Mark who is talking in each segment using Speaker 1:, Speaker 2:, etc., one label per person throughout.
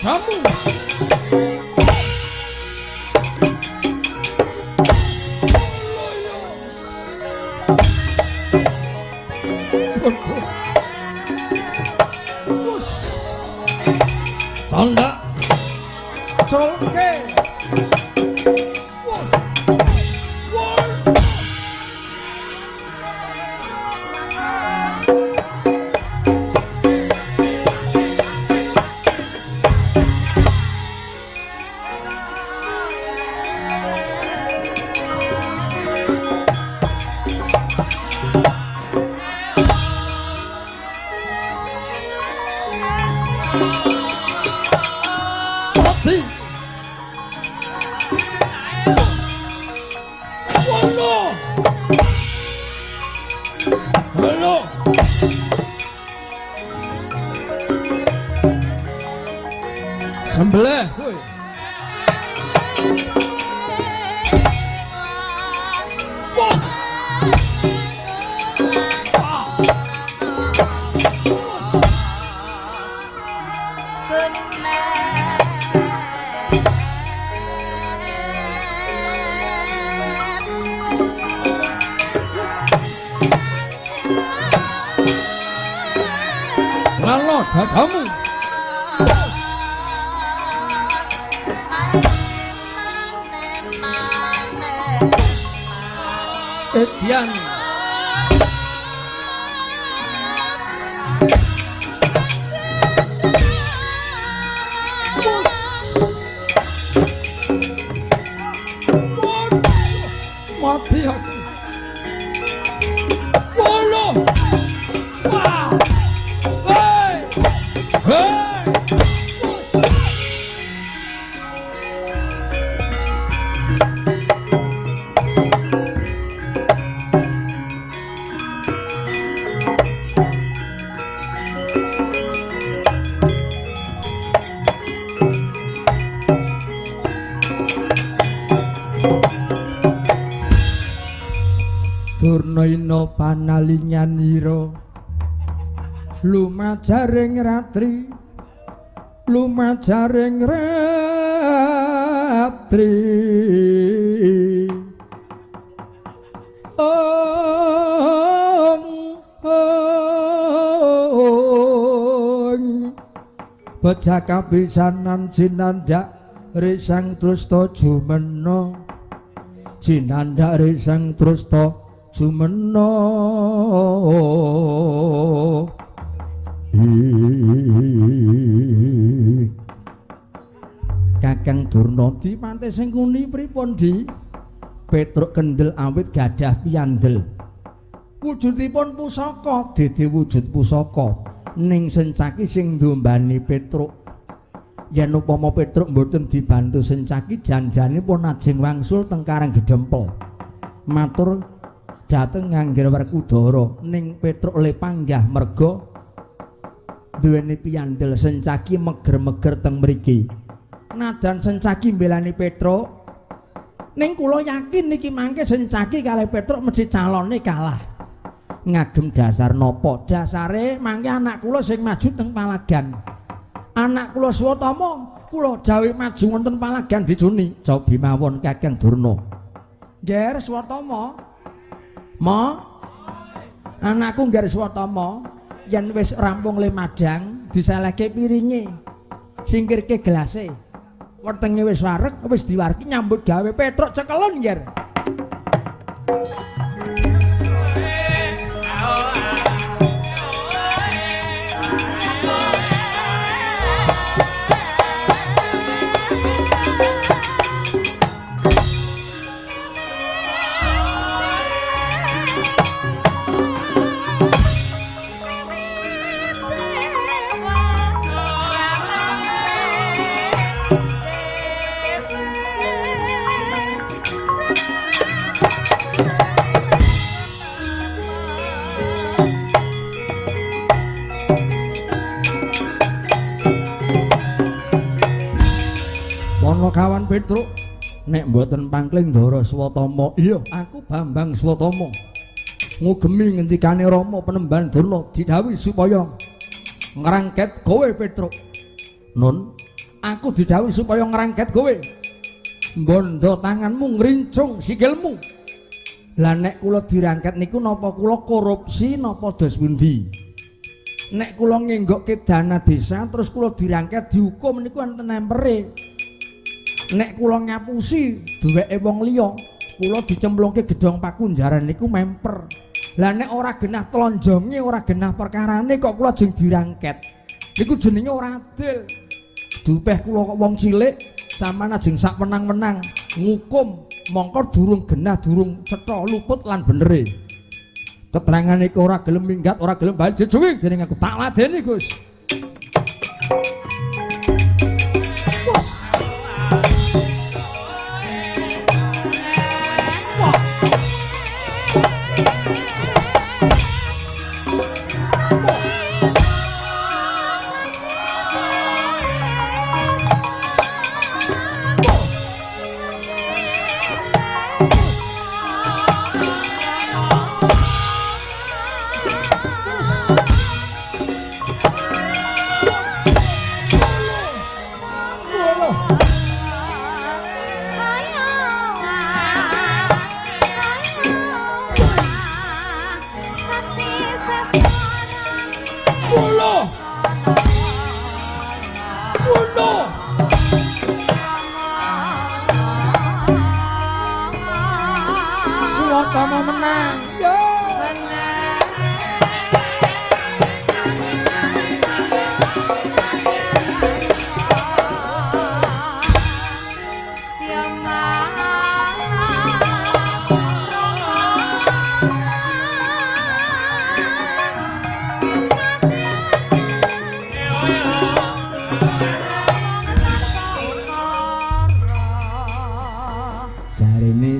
Speaker 1: Dadamu Canda Colke Sembelih kowe. Lalo dadamu Edian mati aku Wolo wah hei hei Durnaina panalinganira lumajaring ratri lumajaring ratri bocah kapisanan jinandak risang trusta jumena jinandak risang trusta Sumena Kakang Durna dipante sing kuni pripun Di Petruk kendel awit gadah piyandel wujudipun pusaka dadi wujud pusaka ning Sencaki sing ndombani Petruk yen upama Petruk mboten dibantu Sencaki janjanipun ajeng wangsul teng Karang Gedempel matur dateng ngangger Werkudara ning Petruk le panggah merga duweni piyandel Sencaki meger-meger teng mriki nadan Sencaki mbelani Petruk ning kula yakin niki mangke Sencaki kalih Petruk mesti calone kalah ngagem dasar napa dasare mangke anak kula sing maju teng Palagan anak kula Swatama kula dawuh maju wonten Palagan dijuni cobi mawon Kakang Durna nggih Swatama Ma anakku nggar Swatama yen wis rampung le madang diselehke piringe singkirke gelase wetenge wis wareg wis diwarki nyambut gawe Petruk cekelon nggar Kawan Petruk nek mboten pangkling Ndara Swatama iya aku Bambang Swatama ngugemi ngendikane Rama Penemban Durna didhawuhi supaya ngrangket kowe Petruk Nun Aku didhawuhi supaya ngrangket kowe. Bondo tanganmu ngrincung sikilmu. Lah nek kula dirangket niku napa kula korupsi napa dos pundi? Nek kula ngenggokke dana desa terus kula dirangket dihukum niku enten empere. Nek kula ngapusi duweke wong liya, kula dicemplungke gedhong pakunjaran niku memper. Lah nek ora genah tlonjonge, ora genah perkarane kok kula jeng dirangket. Niku jenenge ora adil. Dupeh kula kok wong cilik sampeyan ajeng sak menang-menang ngukum mongko durung genah durung cetha luput lan benere. Keterangane iku ora gelem minggat, ora gelem bali jejuwing dening aku tak ladeni, Gus. Suwatama menang. Yo.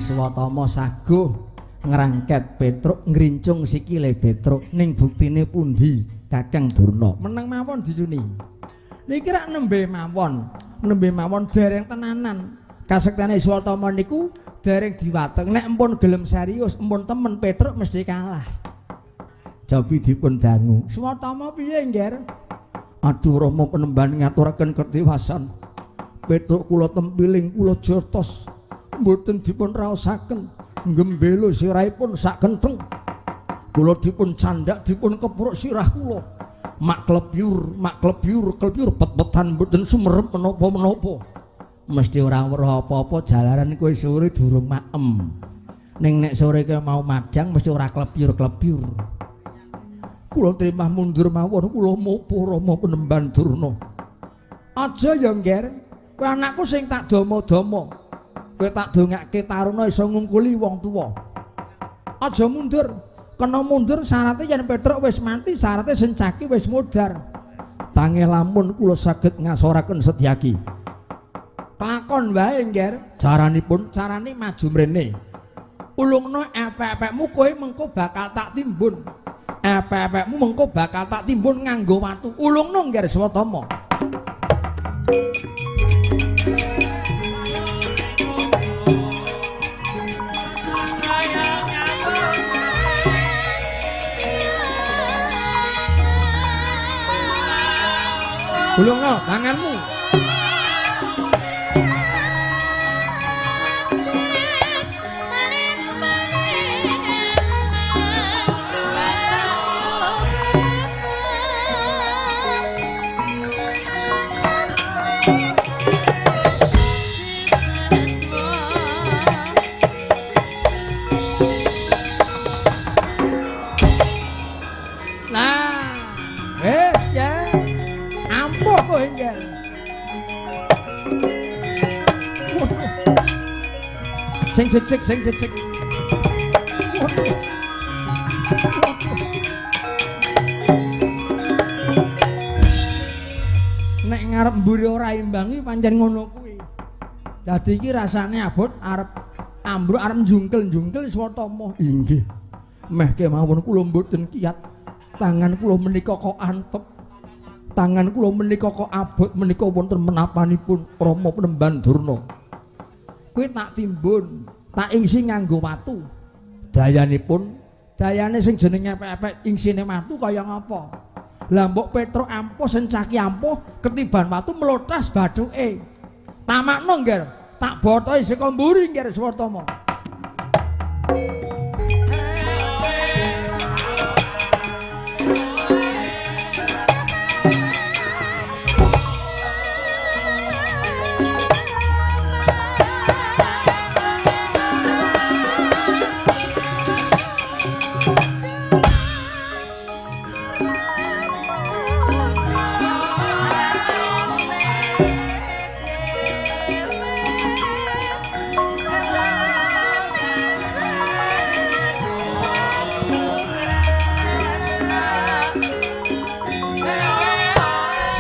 Speaker 1: Swatama saguh ngrangket Petruk ngrincung sikile Petruk ning buktine pundi Kakang Durna meneng mawon dicuni niki rak nembe mawon dereng tenanan kasektane Swatama niku dereng diwateng nek empun gelem serius empun temen Petruk mesti kalah jabi dipun dangu Swatama piye Ngger aduh Rama penemban ngaturaken ketiwasan Petruk kula tempiling kula jortos mboten dipun raosaken gembelo sirahipun sak kentheng kula dipun candak dipun kepruk sirah kula mak klebyur pet-petan mboten sumerep menapa-menapa mesti ora weruh apa-apa jalaran kowe sore durung maem ning nek sore kowe mau madang mesti ora klebyur kula trimah mundur mawon kula mopo Rama Penemban Durna aja ya Ngger kowe anakku sing tak dama-dama kowe tak dongake taruna iso ngungkuli wong tuwa. Aja mundur. Kena mundur syaratnya yen Petruk wis mati, syaratnya Sencaki wis modar. Tangih lamun kula saged ngasoraken Setyaki. Kelakon wae, Ngger. Carane maju mrene. Ulungna epek-epekmu kowe mengko bakal tak timbun. Epek-epekmu mengko bakal tak timbun nganggo watu. Ulungna, Ngger Swatama. Ulungna tanganmu. Sing cecek. Nek ngarep mburi ora imbangi pancen ngono kuwi. Dadi iki rasane abot arep ambruk arep njungkel Swatama. Inggih. Meh kemawon kula mboten kiyat. Tangan kula menika kok antep. Tangan kula menika kok abot menika wonten menapanipun Rama Penemban Durna. Kuwi tak timbun, tak ingsi nganggo watu. Dayane sing jenenge epek-epek ingsine watu kaya ngapa? Lah mbok Petruk ampuh Sencaki ampuh ketiban watu melotas bathuke. Tamakno ngger, tak botohi saka mburi ngger Suwartama.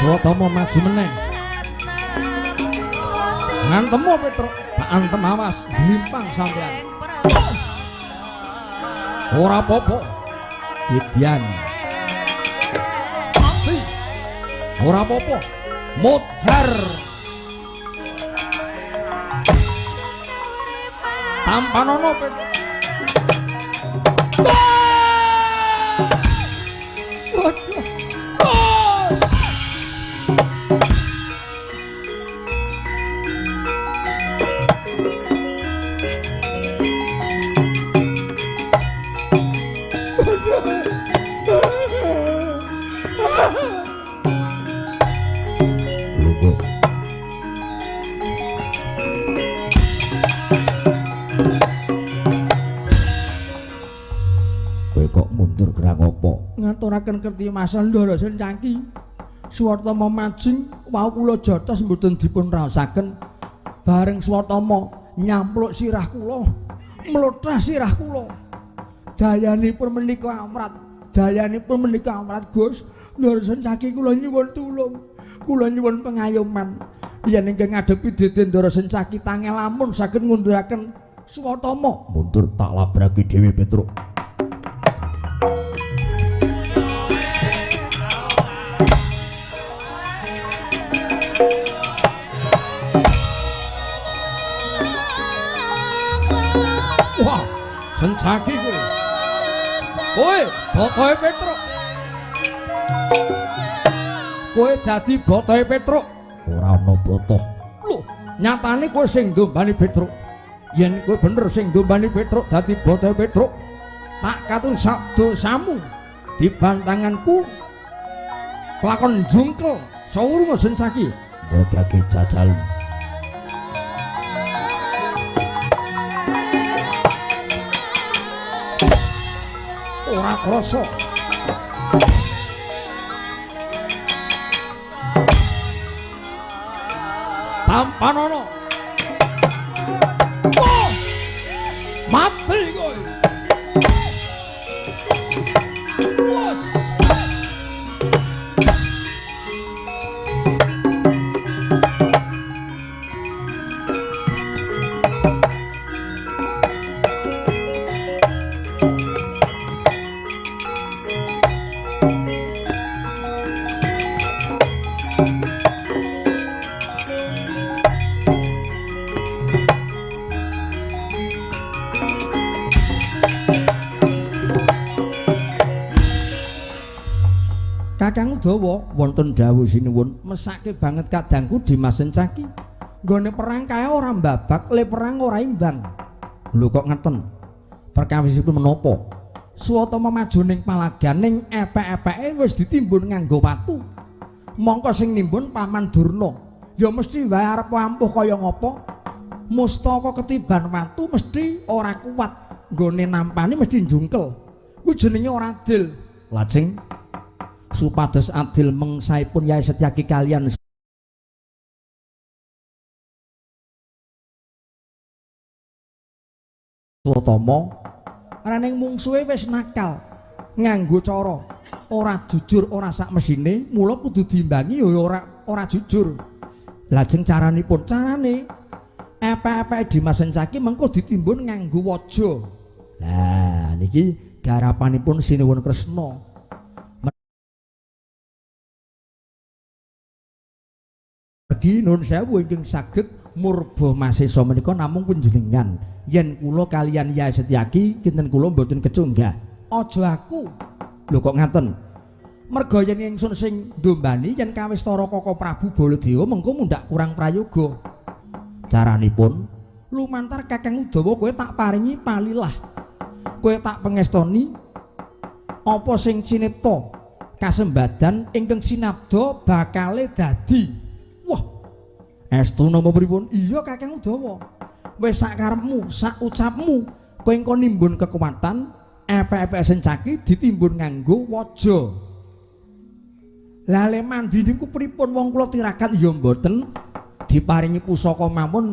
Speaker 1: Suwartama maju meneh. Ngantemu Petruk, tak antem awas, blimpang sampean. Ora apa-apa. Didian. Mati. Ora apa-apa. Mudhar. Tampanono Petruk. Waduh. Ngaturaken kerti masal Ndara Sencaki. Suwartama majing wau kula jotos mboten dipun raosaken. Bareng Suwartama nyampluk sirah kula, mlotras sirah kula. Dayanipun menika amrat. Dayanipun menika amrat, Gus. Ndara Sencaki kula nyuwun tulung. Kula nyuwun pengayoman. Yen ingkang ngadepi Deden Ndara Sencaki tangel lamun saged ngunduraken Suwartama. Mundur tak labraki dhewe Petruk. Wah, Sencaki kowe. Kowe botohe Petruk. Kowe dadi botohe Petruk. Ora ana botoh. Lho, nyatane kowe sing ndombani Petruk. Yen kowe bener sing ndombani Petruk dadi botohe Petruk, tak katun sak dosamu dibantanganku. Kelakon jungkel sawurunga Sencaki. Bodake jajal. Ora krasa. Tampanono. Oh! Mati kowe. Wes. Kakang Udawa wonten dawuh sinuwun mesake banget kadangku Dimas Sencaki. Nggone perang kae ora mbabak, le perang ora imbang. Lho kok ngeten? Perkawisipun menapa? Suwartama maju ning palagan ning epek-epeke wis ditimbun nganggo watu. Mongko sing nimbun Paman Durna. Ya mesti wae arep ampuh kaya ngapa? Mustaka ketiban watu mesti ora kuat. Nggone nampani mesti njungkel. Kuwi jenenge ora adil. Lajeng supados adil mengsaipun Yai Setyaki kalian Suwartama raning mungsuhe wis nakal nganggo cara ora jujur ora sak mesine mula kudu diimbangi ya ora jujur. Lajeng caranipun carane epek-epek Dimas Sencaki mengko ditimbun nganggo waja. Lah niki garapanipun Sinuwun Kresna. Mergi nuwun sewu ingkang saged murba masesa menika namung panjenengan. Yen kula kalian Yai Setyaki kinten kula mboten kecunggah. Aja aku. Lho kok ngaten? Merga yen ingsun sing ndombani yen kawistara Kaka Prabu Baladewa mengko mundhak kurang prayoga. Caranipun lumantar Kakang Udawa kowe tak paringi palilah. Kowe tak pengestoni apa sing cinipta kasembadan ingkang sinabda bakale dadi. Wah. Estu napa pripun? Iya Kakang Udawa. Wis sak karepmu, sak ucapmu, kowe engko nimbun kekuatan epek-epek sencaki ditimbun nganggo waja. Lah le mandi niku pripun wong kula tirakat ya mboten diparingi pusaka mawon